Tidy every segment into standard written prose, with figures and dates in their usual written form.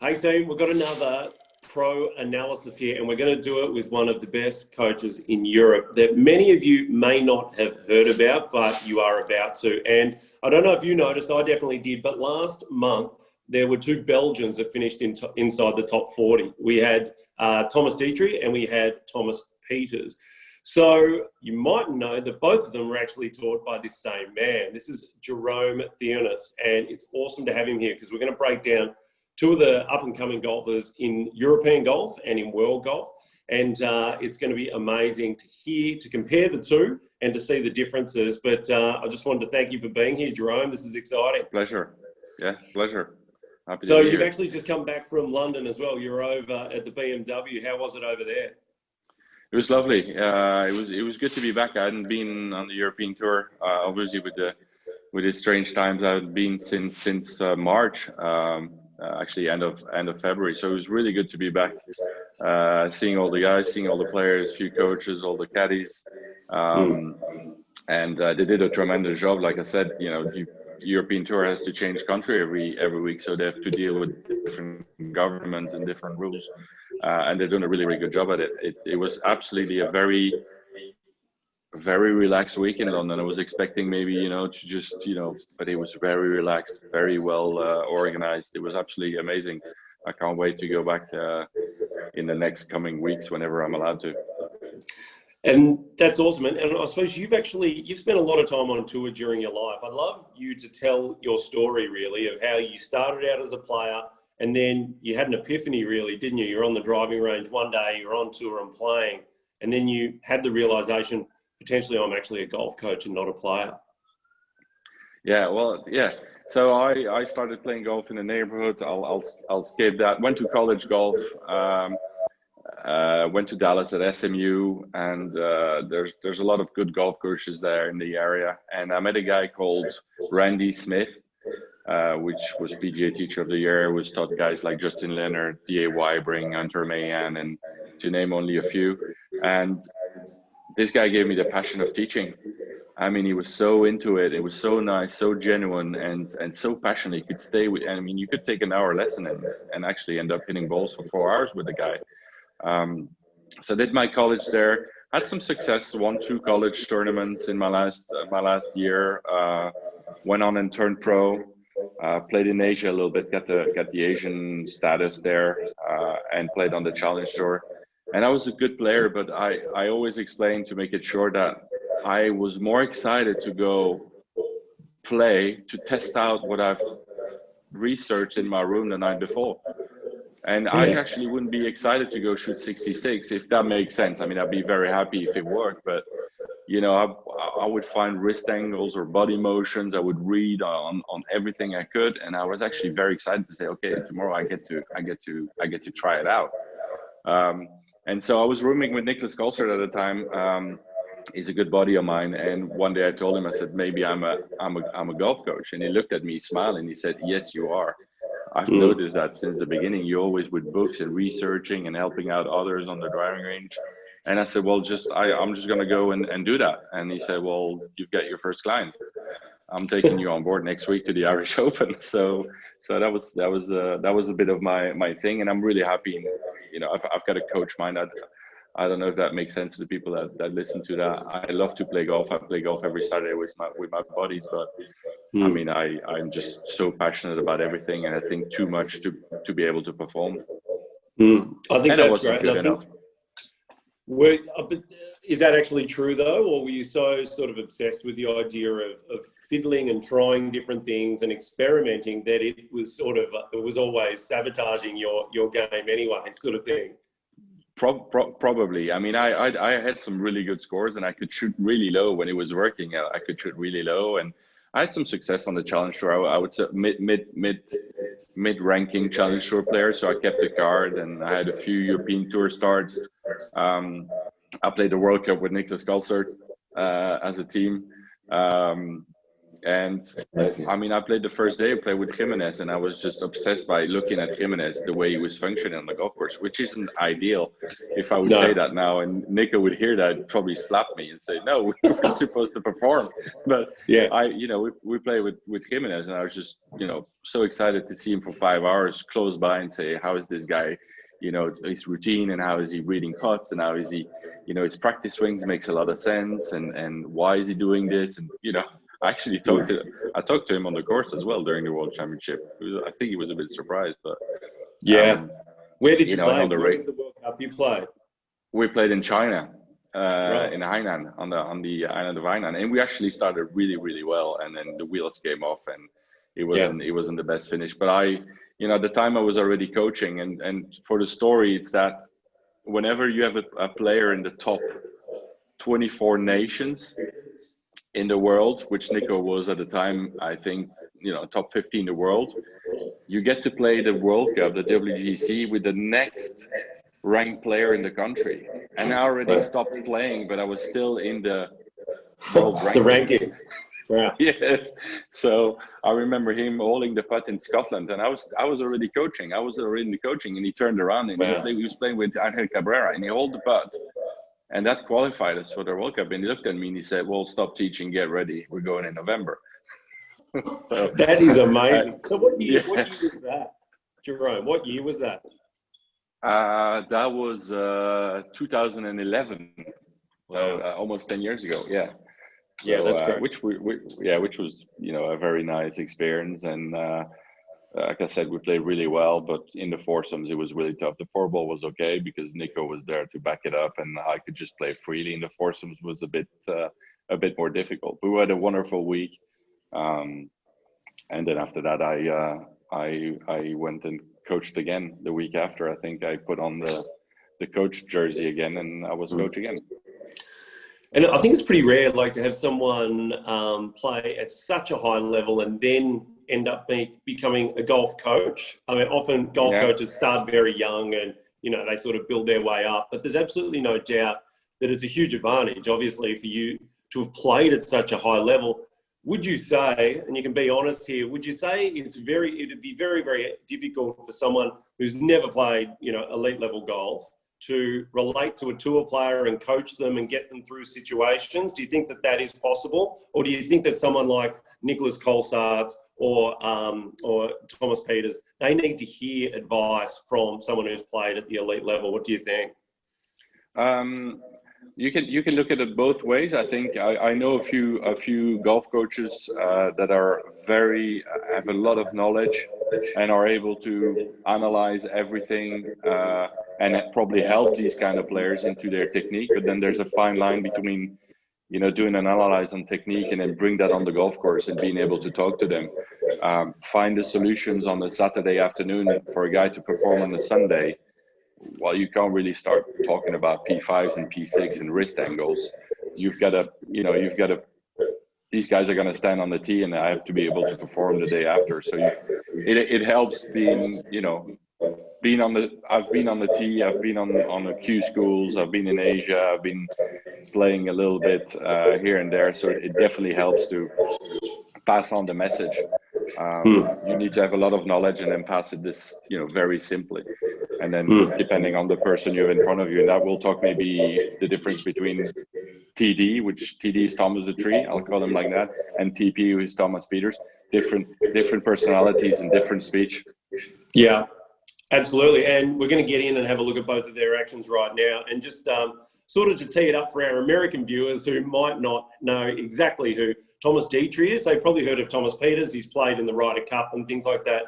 Hey team, we've got another pro analysis here, and we're going to do it with one of the best coaches in Europe that many of you may not have heard about, but you are about to. And I don't know if you noticed, I definitely did, but last month there were two Belgians that finished inside the top 40. We had Thomas Dietry and we had Thomas Pieters. So you might know that both of them were actually taught by this same man. This is Jerome Theunis, and it's awesome to have him here because we're going to break down two of the up-and-coming golfers in European golf and in world golf. And it's going to be amazing to compare the two and to see the differences. But I just wanted to thank you for being here, Jerome. This is exciting. Pleasure. Yeah, pleasure. Happy so to be you've here. actually just come back from London as well. You're over at the BMW. How was it over there? It was lovely. It was good to be back. I hadn't been on the European tour, obviously with the strange times. I hadn't been since March. Actually end of February, so it was really good to be back, seeing all the guys, seeing all the players, few coaches, all the caddies, and they did a tremendous job. Like I said, the European tour has to change country every week, so they have to deal with different governments and different rules, and they're doing a really, really good job at it. It was absolutely a very relaxed week in London. I was expecting maybe, to just, but it was very relaxed, very well organized. It was absolutely amazing. I can't wait to go back in the next coming weeks whenever I'm allowed to. And that's awesome. And I suppose you've spent a lot of time on tour during your life. I'd love you to tell your story really of how you started out as a player and then you had an epiphany really, didn't you? You're on the driving range one day, you're on tour and playing, and then you had the realization, potentially I'm actually a golf coach and not a player. Yeah, well, yeah. So I started playing golf in the neighborhood. I'll skip that. Went to college golf. Went to Dallas at SMU, and there's a lot of good golf coaches there in the area. And I met a guy called Randy Smith, which was PGA Teacher of the Year. Was taught guys like Justin Leonard, D.A. Weibring, Hunter Mahan, and to name only a few. And this guy gave me the passion of teaching. I mean, he was so into it. It was so nice, so genuine, and so passionate. He could stay with. I mean, you could take an hour lesson and actually end up hitting balls for 4 hours with the guy. So I did my college there. Had some success. Won 2 college tournaments in my last year. Went on and turned pro. Played in Asia a little bit. Got the Asian status there, and played on the Challenge Tour. And I was a good player, but I always explained to make it sure that I was more excited to go play, to test out what I've researched in my room the night before. And I actually wouldn't be excited to go shoot 66, if that makes sense. I mean, I'd be very happy if it worked, but I would find wrist angles or body motions. I would read on everything I could. And I was actually very excited to say, okay, tomorrow I get to try it out. And so I was rooming with Nicholas Colsart at the time. He's a good buddy of mine. And one day I told him, I said, maybe I'm a golf coach. And he looked at me smiling. He said, yes, you are. I've noticed that since the beginning. You're always with books and researching and helping out others on the driving range. And I said, well, I'm just going to go and do that. And he said, well, you've got your first client. I'm taking you on board next week to the Irish Open. So that was a bit of my thing, and I'm really happy. I've got a coach mind. I don't know if that makes sense to the people that listen to that. I love to play golf. I play golf every Saturday with my buddies, but I mean, I'm just so passionate about everything, and I think too much to be able to perform. I think that's great. Good enough. Is that actually true though, or were you so sort of obsessed with the idea of fiddling and trying different things and experimenting that it was always sabotaging your game anyway, sort of thing? Probably. I mean, I had some really good scores, and I could shoot really low when it was working. I could shoot really low, and I had some success on the Challenge Tour. I would say mid-ranking Challenge Tour player, so I kept the card, and I had a few European Tour starts. I played the World Cup with Nicholas Colsart as a team. And I mean, I played the first day, I played with Jimenez, and I was just obsessed by looking at Jimenez, the way he was functioning on the golf course, which isn't ideal. If I would say that now, and Nico would hear that, he'd probably slap me and say, "No, we were supposed to perform." But yeah, we play with Jimenez, and I was just, so excited to see him for 5 hours close by and say, "How is this guy? His routine, and how is he reading putts, and how is he, his practice swings makes a lot of sense, and why is he doing this?" And I actually talked to him on the course as well during the World Championship. I think he was a bit surprised, but where did you play? On the Where was the World Cup you played? We played in China, in Hainan, on the island of Hainan, and we actually started really, really well, and then the wheels came off, and it wasn't the best finish. But at the time I was already coaching, and for the story, it's that whenever you have a player in the top 24 nations in the world, which Nico was at the time, I think, top 15 in the world, you get to play the World Cup, the WGC, with the next ranked player in the country. And I already stopped playing, but I was still in the world rankings. The rankings. Wow. Yes. So I remember him holding the putt in Scotland, and I was already coaching. I was already in the coaching, and he turned around and he was playing with Angel Cabrera, and he held the putt. And that qualified us for the World Cup. And he looked at me and he said, "Well, stop teaching, get ready. We're going in November." So that is amazing. So what year was that, Jerome? What year was that? That was 2011. So almost 10 years ago. Yeah. So, yeah, that's great. Which was a very nice experience, and like I said, we played really well, but in the foursomes it was really tough. The four ball was okay because Nico was there to back it up, and I could just play freely. And the foursomes was a bit more difficult. We had a wonderful week, and then after that, I went and coached again the week after. I think I put on the coach jersey again, and I was coach again. And I think it's pretty rare, to have someone play at such a high level and then end up becoming a golf coach. I mean, often golf coaches start very young and, they sort of build their way up. But there's absolutely no doubt that it's a huge advantage, obviously, for you to have played at such a high level. Would you say, and you can be honest here, would you say it'd be very, very difficult for someone who's never played, elite level golf to relate to a tour player and coach them and get them through situations? Do you think that is possible? Or do you think that someone like Nicholas Colsaerts or Thomas Pieters, they need to hear advice from someone who's played at the elite level? What do you think? You can look at it both ways. I think I know a few golf coaches that have a lot of knowledge and are able to analyze everything and probably help these kind of players into their technique. But then there's a fine line between doing an analyze on technique and then bring that on the golf course and being able to talk to them. Find the solutions on a Saturday afternoon for a guy to perform on a Sunday. Well, you can't really start talking about P5s and P6 and wrist angles. These guys are going to stand on the tee, and I have to be able to perform the day after. So it helps I've been on the tee, I've been on the Q schools, I've been in Asia, I've been playing a little bit here and there. So it definitely helps to pass on the message. You need to have a lot of knowledge and then pass it very simply. And then depending on the person you have in front of you, that will talk maybe the difference between TD, which TD is Thomas Dietry, I'll call him like that, and TP, who is Thomas Pieters. Different personalities and different speech. Yeah, absolutely. And we're going to get in and have a look at both of their actions right now. And just sort of to tee it up for our American viewers who might not know exactly who Thomas Dietry is. They've probably heard of Thomas Pieters. He's played in the Ryder Cup and things like that.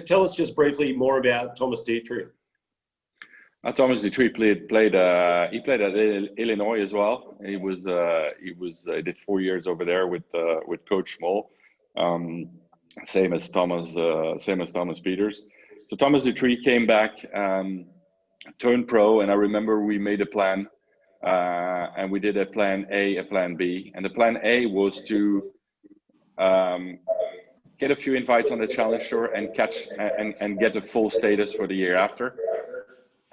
Tell us just briefly more about Thomas Dietry. Thomas Dietry played at Illinois as well. He did 4 years over there with Coach Small, same as Thomas Pieters. So Thomas Dietry came back, turned pro, and I remember we made a plan, and we did a plan A, a plan B, and the plan A was to get a few invites on the Challenge Tour and get the full status for the year after.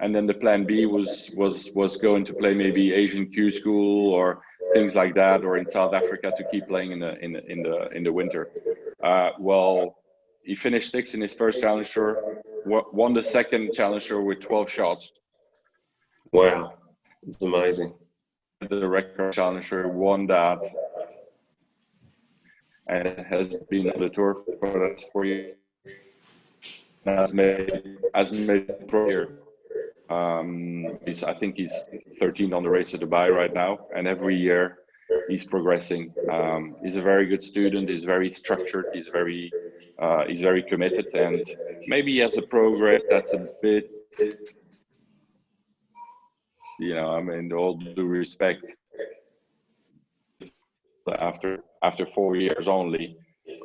And then the plan B was going to play maybe Asian Q School or things like that, or in South Africa to keep playing in the winter. Well, he finished 6th in his first challenger, won the second challenger with 12 shots. Wow, it's amazing. The record challenger, won that, and it has been on the tour for the last 4 years. Has made pro year. I think he's 13 on the race to Dubai right now, and every year he's progressing. He's a very good student. He's very structured. He's very committed, and maybe he has a progress that's a bit, you know, I mean, all due respect, after 4 years only,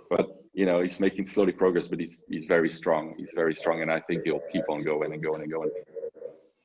but you know, he's making slowly progress, but he's very strong. He's very strong, and I think he'll keep on going and going and going.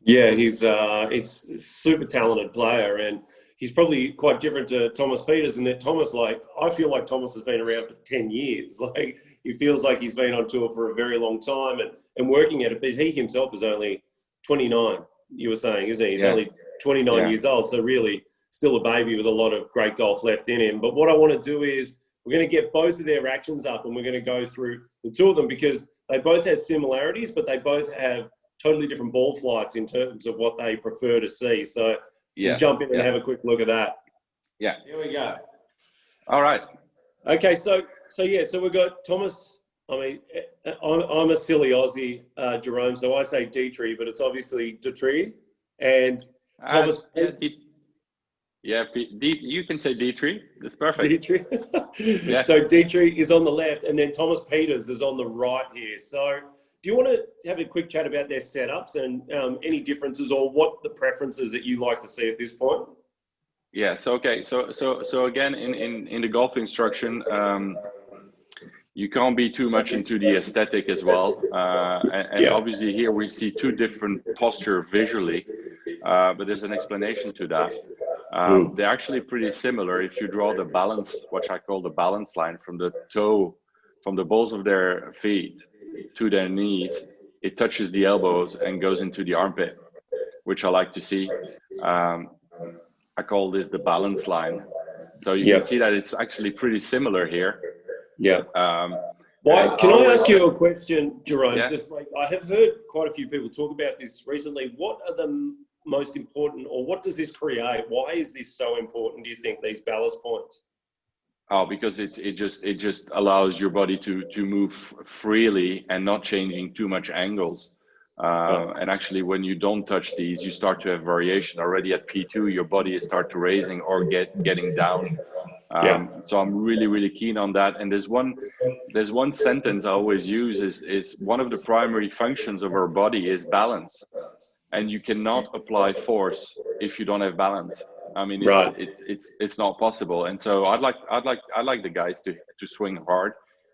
Yeah, he's it's a super talented player, and he's probably quite different to Thomas Pieters in that Thomas, like, I feel like Thomas has been around for 10 years. Like, he feels like he's been on tour for a very long time and working at it, but he himself is only 29, you were saying, isn't he? He's only 29 years old, so really still a baby with a lot of great golf left in him. But what I want to do is we're going to get both of their actions up, and we're going to go through the two of them because they both have similarities, but they both have totally different ball flights in terms of what they prefer to see. So we'll jump in and have a quick look at that. Yeah. Here we go. All right. Okay, so we've got Thomas. I mean, I'm a silly Aussie, Jerome, so I say Detry, but it's obviously Detry. And Thomas. You can say Detry. That's perfect. Detry. So Detry is on the left, and then Thomas Pieters is on the right here. So do you want to have a quick chat about their setups and any differences, or what the preferences that you like to see at this point? Yeah. So okay. So again, in the golf instruction, you can't be too much into the aesthetic as well. And obviously here we see two different postures visually, but there's an explanation to that. They're actually pretty similar. If you draw the balance, what I call the balance line from the toe, from the balls of their feet to their knees, it touches the elbows and goes into the armpit, which I like to see. I call this the balance line. So you can see that it's actually pretty similar here. Yeah. Can I ask you a question, Jerome? Yeah. Just like, I have heard quite a few people talk about this recently. What are the most important, or what does this create? Why is this so important, do you think, these ballast points? Oh, because it just allows your body to move freely and not changing too much angles. And actually, when you don't touch these, you start to have variation. Already at P2, your body is start to raising or getting down. So I'm really keen on that. And there's one sentence I always use is one of the primary functions of our body is balance, and you cannot apply force if you don't have balance. I mean, it's not possible. And so I'd like the guys to swing hard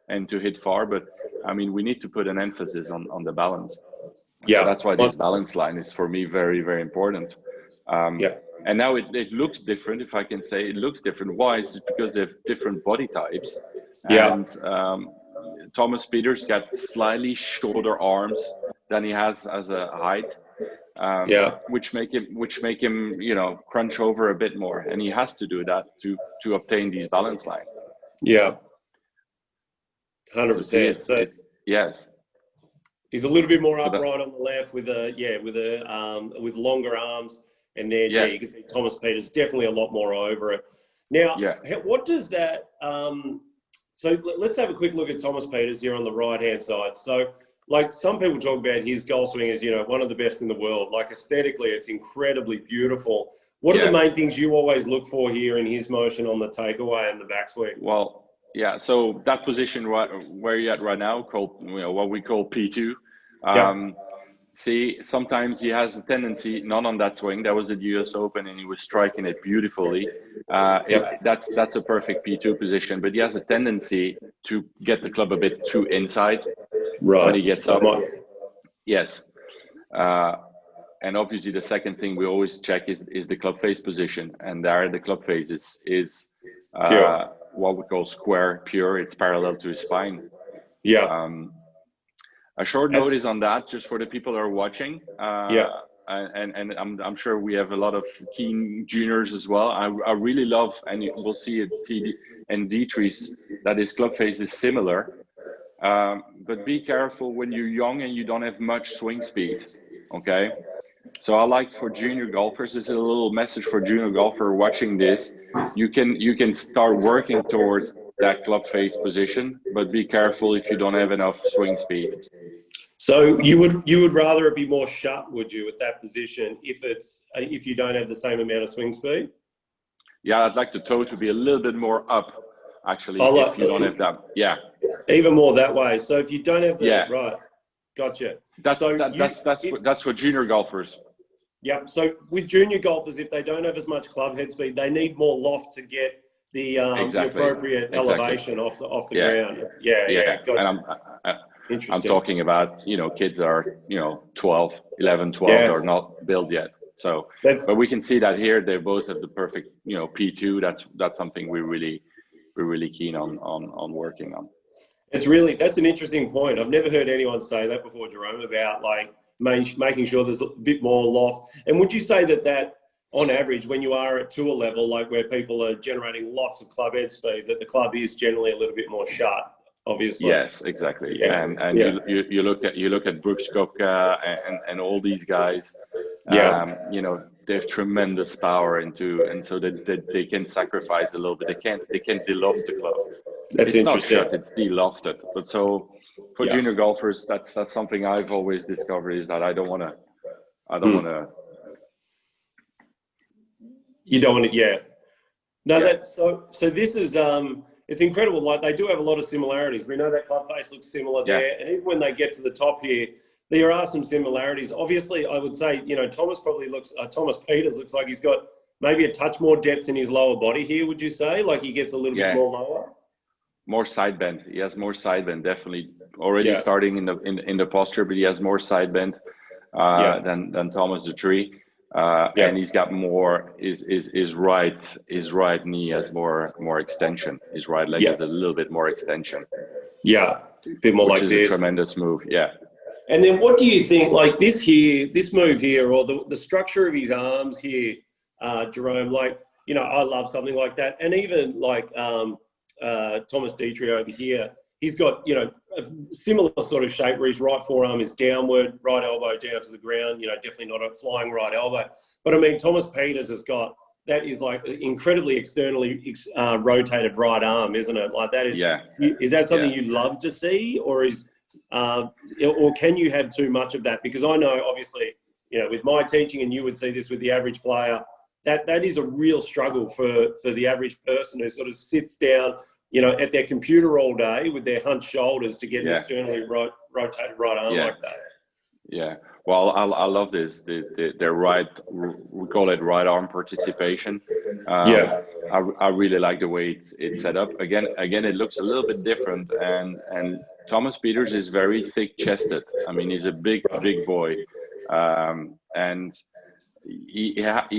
and to hit far, but I mean, we need to put an emphasis on the balance. So that's why this balance line is for me very important. And now it looks different, if I can say it looks different. Why? It's because they have different body types. And Thomas Pieters got slightly shorter arms than he has as a height. Which make him, you know, crunch over a bit more, and he has to do that to obtain these balance lines. 100%. So yes, he's a little bit more upright on the left with with longer arms, and then you can see Thomas Pieters definitely a lot more over it. Now, what does that? So let's have a quick look at Thomas Pieters here on the right hand side. So, like, some people talk about his golf swing as, you know, one of the best in the world. Like, aesthetically, it's incredibly beautiful. What are the main things you always look for here in his motion on the takeaway and the backswing? Well, so that position where you're at right now, called, you know, what we call P2. See, sometimes he has a tendency, not on that swing. That was at US Open, and he was striking it beautifully. That's a perfect P2 position, but he has a tendency to get the club a bit too inside. When he gets up. Yes. And obviously the second thing we always check is the club face position. And there the club face is what we call square, pure. It's parallel to his spine. A short notice on that, just for the people who are watching. and I'm sure we have a lot of keen juniors as well. I really love, and we'll see it TD and Detry's, that his club face is similar. But be careful when you're young and you don't have much swing speed. Okay. So I like for junior golfers, this is a little message for junior golfer watching this. You can start working towards that club face position, but be careful if you don't have enough swing speed. So you would rather it be more shut, would you, at that position if you don't have the same amount of swing speed? Yeah, I'd like the toe to be a little bit more up, actually, if you don't have that. Yeah. Even more that way. So if you don't have the right, gotcha. That's for junior golfers. Yeah. So with junior golfers, if they don't have as much club head speed, they need more loft to get the appropriate elevation off the ground. Yeah. Gotcha. And I'm talking about, kids that are, 11, 12 are not built yet. So, but we can see that here, they both have the perfect, P2. That's something we're really keen on working on. That's an interesting point. I've never heard anyone say that before, Jerome, about like making sure there's a bit more loft. And would you say that on average, when you are at tour level, like where people are generating lots of club head speed, that the club is generally a little bit more shut, obviously? Yes, exactly. Yeah. And you look at Brooks Koepka and all these guys. They have tremendous power and so they can sacrifice a little bit. They can't de-loft the club. That's interesting. It's not shut, it's de-lofted. But so for junior golfers, that's something I've always discovered is that I don't want to. You don't want to, No, that's so this is it's incredible. Like they do have a lot of similarities. We know that club face looks similar there, and even when they get to the top here, there are some similarities. Obviously, I would say Thomas Pieters looks like he's got maybe a touch more depth in his lower body here. Would you say like he gets a little bit more lower? More side bend. He has more side bend. Definitely already starting in the posture, but he has more side bend than Thomas Dietry. And he's got more. His right knee has more extension. His right leg has a little bit more extension. Yeah, a bit more like this. Which is a tremendous move. Yeah. And then, what do you think? Like this move here, or the structure of his arms here, Jerome. Like I love something like that, and even like Thomas Dietry over here. He's got, a similar sort of shape where his right forearm is downward, right elbow down to the ground, definitely not a flying right elbow. But I mean, Thomas Pieters has got, that is like incredibly externally rotated right arm, isn't it? Like that is, is that something you'd love to see or or can you have too much of that? Because I know obviously, with my teaching and you would see this with the average player, that is a real struggle for the average person who sort of sits down, at their computer all day with their hunched shoulders to get an externally rotated right arm like that. Yeah. Well, I love this. Their right, we call it right arm participation. I really like the way it's set up. Again, it looks a little bit different. And Thomas Pieters is very thick chested. I mean, he's a big boy. And he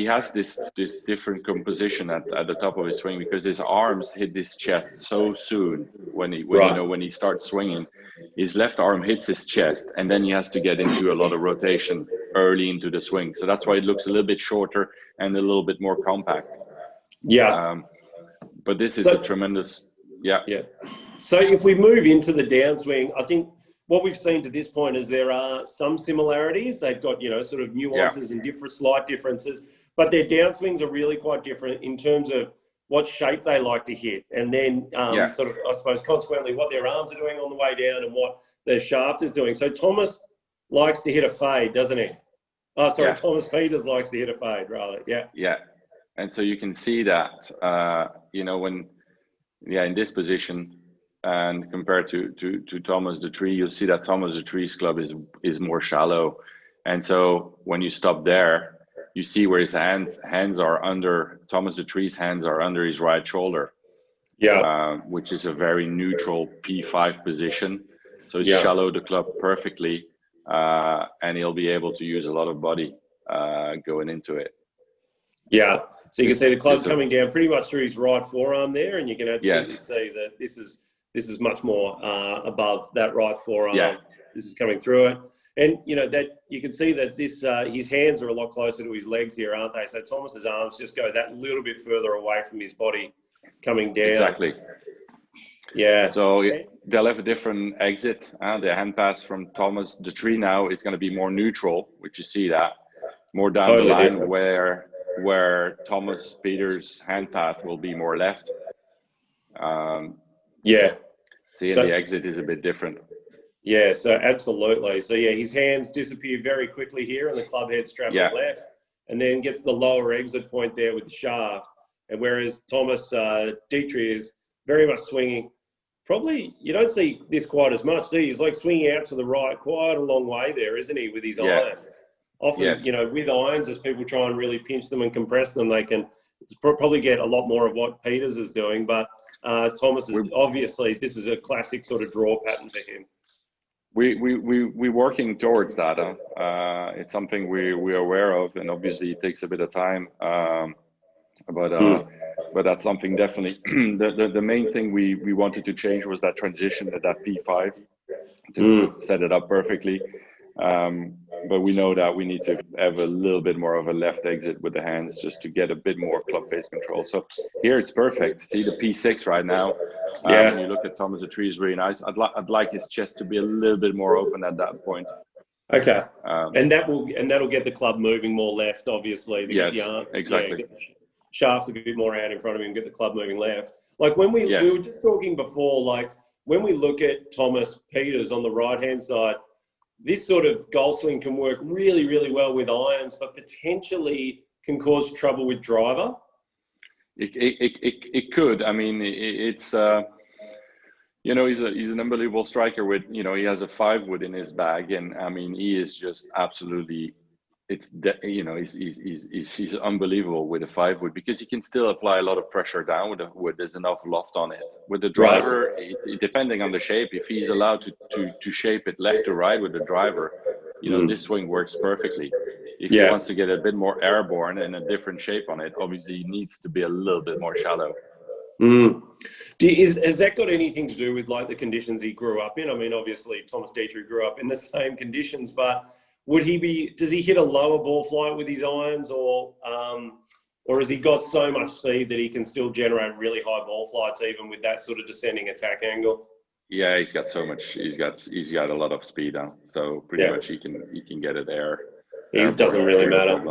has this different composition at the top of his swing because his arms hit his chest so soon when he starts swinging. His left arm hits his chest and then he has to get into a lot of rotation early into the swing. So that's why it looks a little bit shorter and a little bit more compact. But this is a tremendous So if we move into the downswing, I think what we've seen to this point is there are some similarities. They've got, sort of nuances and slight differences, but their downswings are really quite different in terms of what shape they like to hit. And then sort of, I suppose, consequently, what their arms are doing on the way down and what their shaft is doing. So Thomas likes to hit a fade, doesn't he? Oh, sorry, Thomas Pieters likes to hit a fade, rather. Yeah. And so you can see that, when, in this position, and compared to Thomas Dietry, you'll see that Thomas Dietry's club is more shallow. And so when you stop there, you see where his hands are under, Thomas Dietry's hands are under his right shoulder. Which is a very neutral P5 position. So he's shallowed the club perfectly, and he'll be able to use a lot of body going into it. So you can see the club coming down pretty much through his right forearm there, and you can absolutely see that this is much more above that right forearm This is coming through it. And, you know, that you can see that this his hands are a lot closer to his legs here, aren't they? So Thomas's arms just go that little bit further away from his body coming down. Exactly. Yeah. So they'll have a different exit. The hand pass from Thomas Dietry now is going to be more neutral, which you see that more down Totally the line different. where Thomas Pieters' hand path will be more left. Yeah. See, and the exit is a bit different. Yeah, so absolutely. So yeah, his hands disappear very quickly here, and the club head strapped left, and then gets the lower exit point there with the shaft. And whereas Thomas Dietry is very much swinging, probably you don't see this quite as much, do you? He's like swinging out to the right quite a long way there, isn't he, with his irons? Often, you know, with irons, as people try and really pinch them and compress them, they can probably get a lot more of what Pieters is doing. But Thomas is obviously, this is a classic sort of draw pattern for him. We're working towards that. It's something we're aware of, and obviously it takes a bit of time. But that's something definitely. The main thing we wanted to change was that transition to that P5 to set it up perfectly. But we know that we need to have a little bit more of a left exit with the hands just to get a bit more club face control. So here it's perfect. See the P6 right now. When you look at Thomas Dietry, is really nice. I'd like his chest to be a little bit more open at that point. Okay, and that'll get the club moving more left, obviously. Yes, exactly. Get the shaft a bit more out in front of him, get the club moving left. Like when we were just talking before, like when we look at Thomas Pieters on the right hand side, this sort of golf swing can work really, really well with irons, but potentially can cause trouble with driver. It could. I mean, it's you know, he's an unbelievable striker with, you know, he has a 5-wood in his bag, and I mean, he is just absolutely. You know, he's unbelievable with a 5-wood because he can still apply a lot of pressure down with the wood. There's enough loft on it. With the driver, depending on the shape, if he's allowed to shape it left to right with the driver, you know, this swing works perfectly. If he wants to get a bit more airborne and a different shape on it, obviously he needs to be a little bit more shallow. Has that got anything to do with like the conditions he grew up in? I mean, obviously Thomas Dietry grew up in the same conditions, but does he hit a lower ball flight with his irons, or has he got so much speed that he can still generate really high ball flights even with that sort of descending attack angle? Yeah, he's got so much. He's got a lot of speed now, so pretty much he can get it there. It doesn't really matter.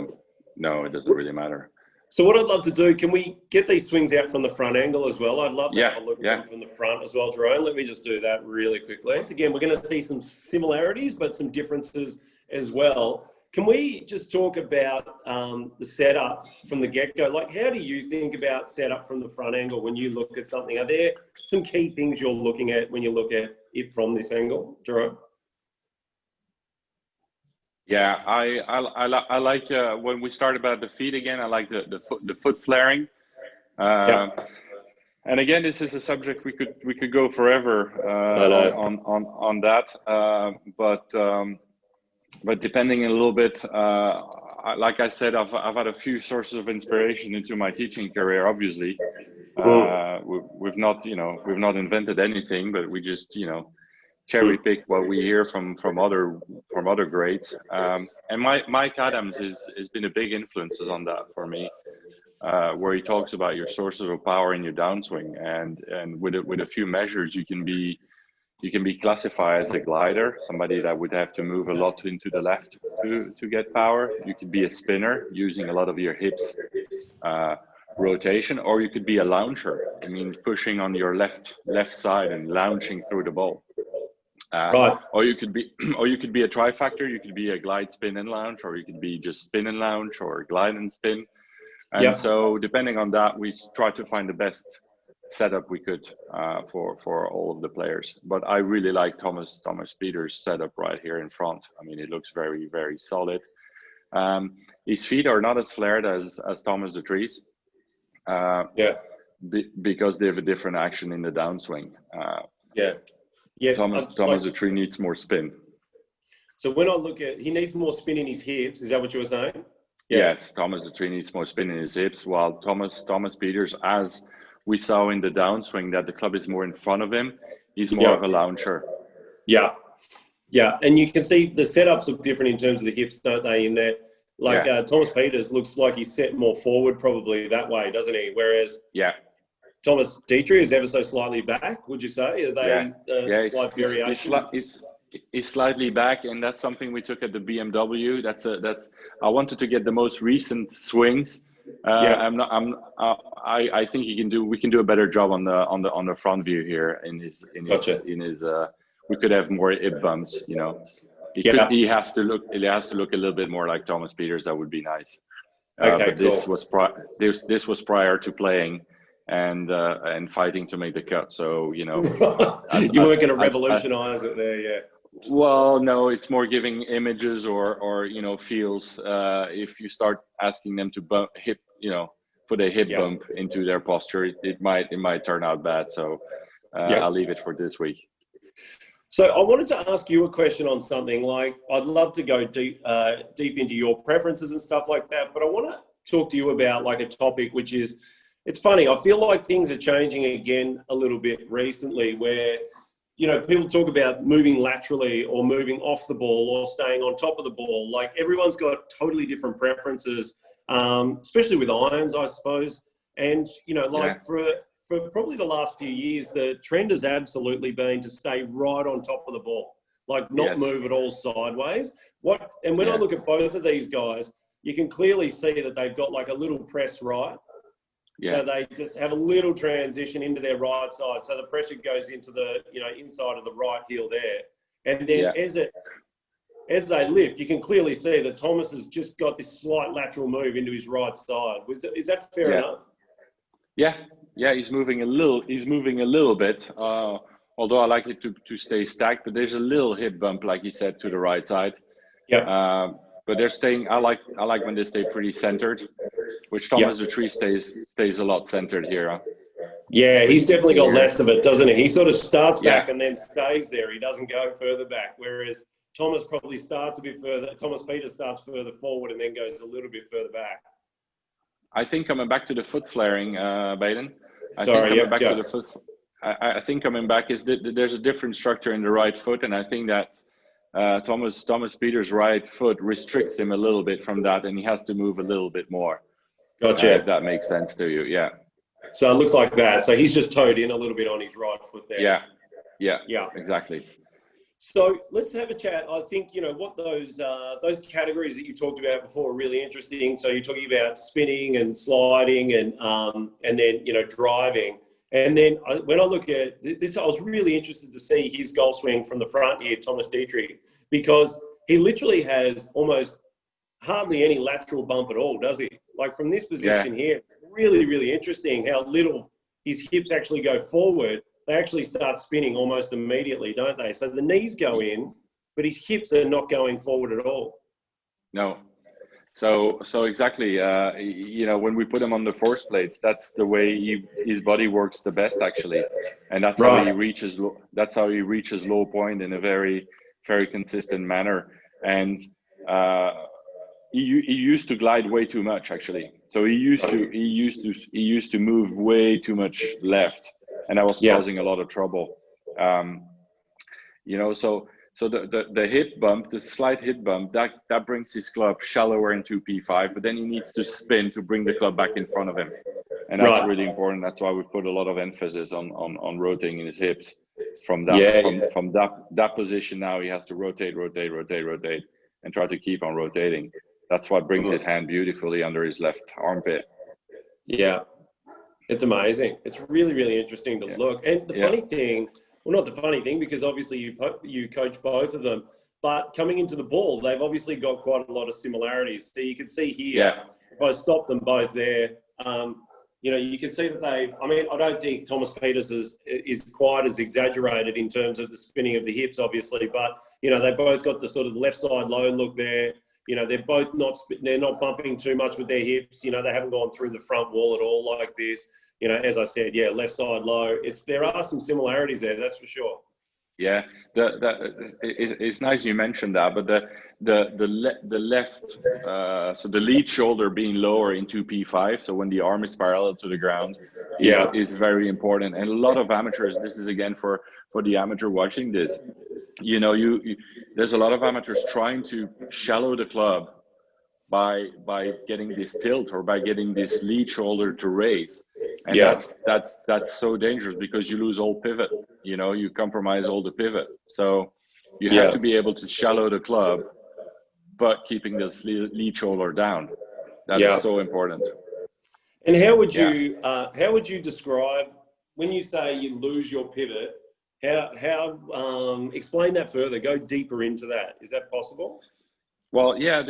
No, it doesn't really matter. So what I'd love to do, can we get these swings out from the front angle as well? I'd love to have a look at them from the front as well, Jerome. Let me just do that really quickly. Once again, we're going to see some similarities, but some differences as well. Can we just talk about the setup from the get-go? Like, how do you think about setup from the front angle when you look at something? Are there some key things you're looking at when you look at it from this angle, Jerome? Yeah, I like when we start about the feet again. I like the foot flaring. And again, this is a subject we could go forever on that. But depending a little bit, like I said, I've had a few sources of inspiration into my teaching career. Obviously, we've not invented anything, but we just cherry pick what we hear from other greats. And Mike Adams has been a big influence on that for me, where he talks about your sources of power in your downswing, and with a few measures you can be classified as a glider, somebody that would have to move a lot into the left to get power. You could be a spinner using a lot of your hips rotation, or you could be a lounger. I mean, pushing on your left side and lounging through the ball. Or you could be a trifactor. You could be a glide, spin, and lounge, or you could be just spin and lounge, or glide and spin. And so, depending on that, we try to find the best setup we could for all of the players. But I really like Thomas Pieters' setup right here in front. I mean, it looks very, very solid. His feet are not as flared as Thomas Dietry's. Because they have a different action in the downswing. Thomas Dietry needs more spin. So when I look at, he needs more spin in his hips. Is that what you were saying? Yes, Thomas Dietry needs more spin in his hips, while Thomas Pieters, as we saw in the downswing, that the club is more in front of him. He's more of a lounger. Yeah. Yeah, and you can see the setups look different in terms of the hips, don't they? In that, like Thomas Pieters looks like he's set more forward, probably that way, doesn't he? Whereas Thomas Dietry is ever so slightly back. Would you say? Are they slight variations? It's slightly back, and that's something we took at the BMW. I wanted to get the most recent swings. I think we can do a better job on the front view here in his we could have more hip bumps, you know. He has to look a little bit more like Thomas Pieters. That would be nice. But cool. This was prior to playing and fighting to make the cut. So, you know, you weren't going to revolutionize it there, yeah. Well, no, it's more giving images or you know, feels. If you start asking them to put a hip bump into their posture, it might turn out bad. So I'll leave it for this week. So I wanted to ask you a question on something. Like, I'd love to go deep into your preferences and stuff like that, but I want to talk to you about like a topic which is, it's funny, I feel like things are changing again a little bit recently where, you know, people talk about moving laterally or moving off the ball or staying on top of the ball. Like, everyone's got totally different preferences, especially with irons, I suppose. And, you know, like for probably the last few years, the trend has absolutely been to stay right on top of the ball, like not move at all sideways. When I look at both of these guys, you can clearly see that they've got like a little press right. So they just have a little transition into their right side. So the pressure goes into the, you know, inside of the right heel there. And then as they lift, you can clearly see that Thomas has just got this slight lateral move into his right side. Is that fair enough? Yeah, he's moving a little bit. Although I like it to stay stacked, but there's a little hip bump, like you said, to the right side. But they're staying. I like when they stay pretty centered, which Thomas Dietry stays a lot centered here. Huh? Yeah, he's definitely got less of it, doesn't he? He sort of starts back and then stays there. He doesn't go further back, whereas Thomas probably starts a bit further. Thomas Pieters starts further forward and then goes a little bit further back. I think coming back to the foot flaring, Baden. I think coming back is that there's a different structure in the right foot, and I think that Thomas Pieters' right foot restricts him a little bit from that, and he has to move a little bit more. Gotcha. If that makes sense to you, yeah. So it looks like that. So he's just toed in a little bit on his right foot there. Yeah, exactly. So let's have a chat. I think, you know, what those categories that you talked about before are really interesting. So you're talking about spinning and sliding and then, you know, driving. And then when I look at this, I was really interested to see his golf swing from the front here, Thomas Dietry, because he literally has almost hardly any lateral bump at all, does he? Like from this position here, it's really, really interesting how little his hips actually go forward. They actually start spinning almost immediately, don't they? So the knees go in, but his hips are not going forward at all. No. So exactly, you know, when we put him on the force plates, that's the way his body works the best, actually, and that's how he reaches. That's how he reaches low point in a very, very consistent manner. And he used to glide way too much, actually. So he used to move way too much left, and that was causing a lot of trouble. You know, so the hip bump, the slight hip bump, that brings his club shallower into P5, but then he needs to spin to bring the club back in front of him. And that's really important. That's why we put a lot of emphasis on rotating his hips. From that position now, he has to rotate, and try to keep on rotating. That's what brings his hand beautifully under his left armpit. Yeah, it's amazing. It's really, really interesting to look. And the funny thing, well, not the funny thing, because obviously you coach both of them, but coming into the ball, they've obviously got quite a lot of similarities. So you can see here, if I stop them both there, you know, you can see that I don't think Thomas Pieters is quite as exaggerated in terms of the spinning of the hips, obviously, but, you know, they both got the sort of left side low look there. You know, they're both they're not bumping too much with their hips. You know, they haven't gone through the front wall at all like this. You know, as I said, left side low. There are some similarities there, that's for sure. Yeah, it's nice you mentioned that, but the left, so the lead shoulder being lower into P5, so when the arm is parallel to the ground, is very important. And a lot of amateurs, this is again for for the amateur watching this. You know, there's a lot of amateurs trying to shallow the club by getting this tilt or by getting this lead shoulder to raise, and that's so dangerous because you lose all pivot. You know, you compromise all the pivot. So you have to be able to shallow the club, but keeping this lead shoulder down. That is so important. And how would you describe when you say you lose your pivot? How explain that further? Go deeper into that. Is that possible? Well, yeah.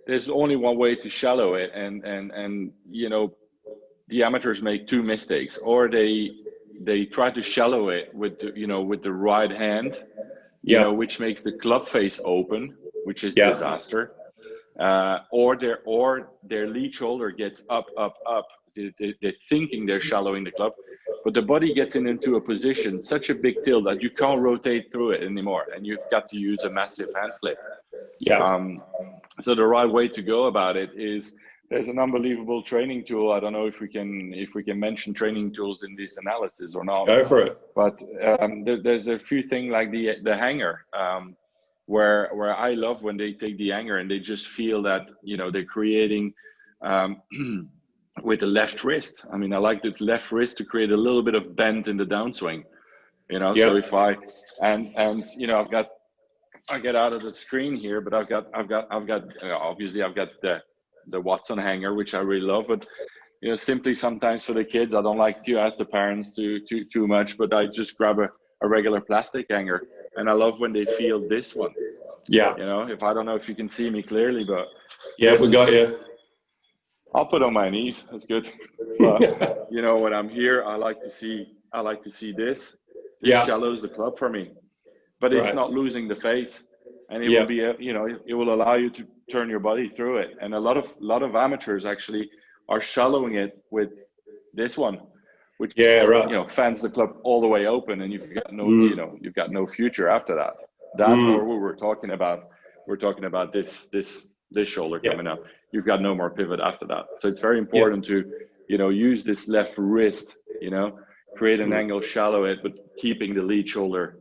There's only one way to shallow it, and you know, the amateurs make two mistakes, or they try to shallow it with the right hand, you know, which makes the club face open, which is disaster. Or their lead shoulder gets up. They're thinking they're shallowing the club, but the body gets into a position, such a big tilt that you can't rotate through it anymore, and you've got to use a massive hand slip. So the right way to go about it is, there's an unbelievable training tool. I don't know if we can mention training tools in this analysis or not. Go for it. But there's a few things like the hanger, where I love when they take the hanger and they just feel that, you know, they're creating with the left wrist. I mean, I like the left wrist to create a little bit of bend in the downswing, you know. So if I and you know, I get out of the screen here, but I've got obviously I've got the Watson hanger, which I really love. But you know, simply sometimes for the kids, I don't like to ask the parents too much, but I just grab a regular plastic hanger, and I love when they feel this one. You know, if I don't know if you can see me clearly, but we got you. I'll put on my knees. That's good. But you know, when I'm here, I like to see this. This shallows the club for me, but it's not losing the face, and it will be it will allow you to turn your body through it. And a lot of amateurs actually are shallowing it with this one, which you know, fans the club all the way open, and you've got no you've got no future after that. Or what we're talking about this shoulder coming up. You've got no more pivot after that. So it's very important to, you know, use this left wrist, you know, create an angle, shallow it, but keeping the lead shoulder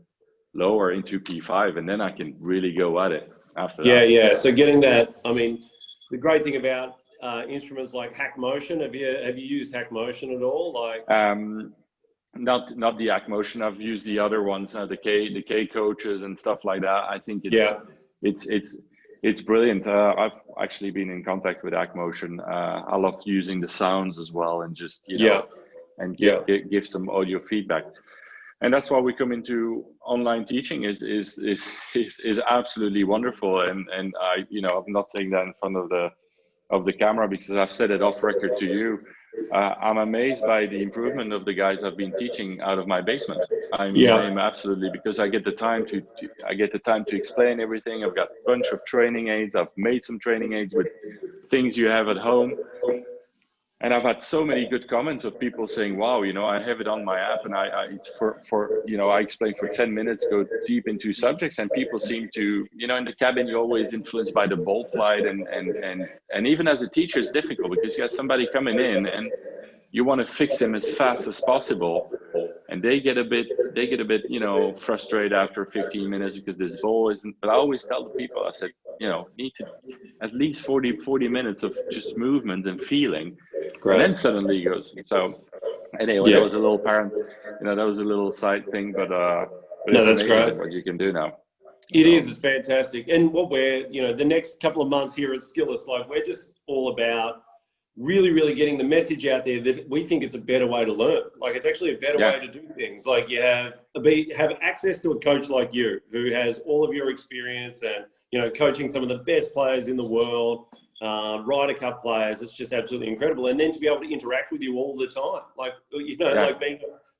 lower into P5, and then I can really go at it after that. So getting that, I mean, the great thing about instruments like Hack Motion, have you used Hack Motion at all? Like not the Hack Motion. I've used the other ones, the K coaches and stuff like that. I think it's brilliant. I've actually been in contact with Hack Motion. I love using the sounds as well, and just and give some audio feedback. And that's why we come into online teaching is absolutely wonderful. And I, you know, I'm not saying that in front of the camera because I've said it off record to you. I'm amazed by the improvement of the guys I've been teaching out of my basement. I mean, I am absolutely, because I get the time to explain everything. I've got a bunch of training aids. I've made some training aids with things you have at home. And I've had so many good comments of people saying, wow, you know, I have it on my app, and it's for you know, I explain for 10 minutes, go deep into subjects, and people seem to, you know, in the cabin, you're always influenced by the ball flight, and even as a teacher, it's difficult because you have somebody coming in and you want to fix them as fast as possible, and they get a bit, you know, frustrated after 15 minutes because this ball isn't. But I always tell the people, I said, you know, need to at least 40 minutes of just movement and feeling. And then suddenly he goes. So anyway, that was a little that was a little side thing, but no, that's great what you can do now. It's fantastic. And what we're, you know, the next couple of months here at Skillest, like, we're just all about really getting the message out there that we think it's a better way to learn. Like, it's actually a better way to do things. Like, you have access to a coach like you, who has all of your experience and, you know, coaching some of the best players in the world, Ryder Cup players. It's just absolutely incredible. And then to be able to interact with you all the time, like, you know, like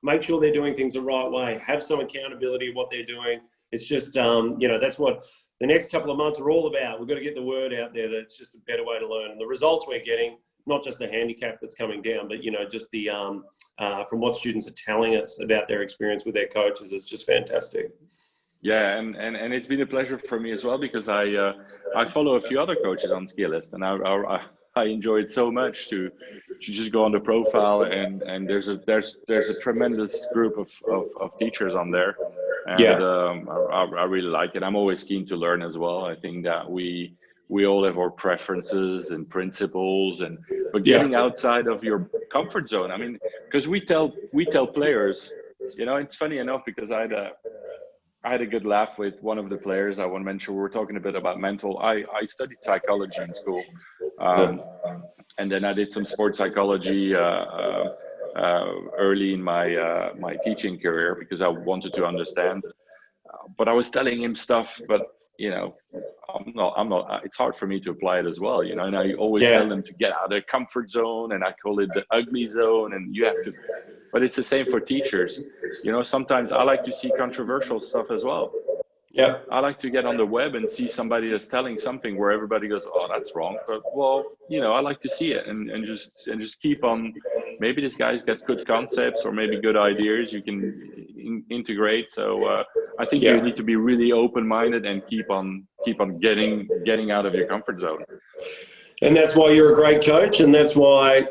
make sure they're doing things the right way, have some accountability of what they're doing. It's just, you know, that's what the next couple of months are all about. We've got to get the word out there that it's just a better way to learn. And the results we're getting, not just the handicap that's coming down, but, you know, just the, from what students are telling us about their experience with their coaches, is just fantastic. Yeah, and it's been a pleasure for me as well, because I follow a few other coaches on Skillest, and I enjoy it so much to just go on the profile, and there's a tremendous group of teachers on there, and Yeah. I really like it. I'm always keen to learn as well. I think that we all have our preferences and principles, but Yeah. getting outside of your comfort zone. I mean, because we tell players, you know, it's funny enough, because I had a good laugh with one of the players I want to mention. We were talking a bit about mental. I studied psychology in school, and then I did some sports psychology early in my teaching career, because I wanted to understand. But I was telling him stuff, but you know, I'm not. It's hard for me to apply it as well, you know. And I always tell Yeah. them to get out of their comfort zone, and I call it the ugly zone. And you have to, but it's the same for teachers. You know, sometimes I like to see controversial stuff as well. Yeah. I like to get on the web and see somebody that's telling something where everybody goes, "Oh, that's wrong." But well, you know, I like to see it and just keep on. Maybe this guy's got good concepts or maybe good ideas you can integrate. So I think you Yeah. need to be really open-minded and keep on getting out of your comfort zone. And that's why you're a great coach, and that's why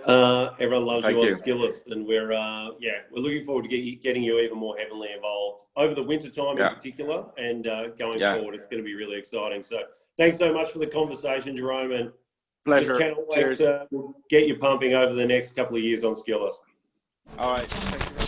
everyone loves you Thank on you. Skillest. And we're looking forward to getting you even more heavily involved over the winter time in particular, and going forward. It's going to be really exciting. So thanks so much for the conversation, Jerome, and Pleasure. just cannot wait to get you pumping over the next couple of years on Skillest. All right. Thank you.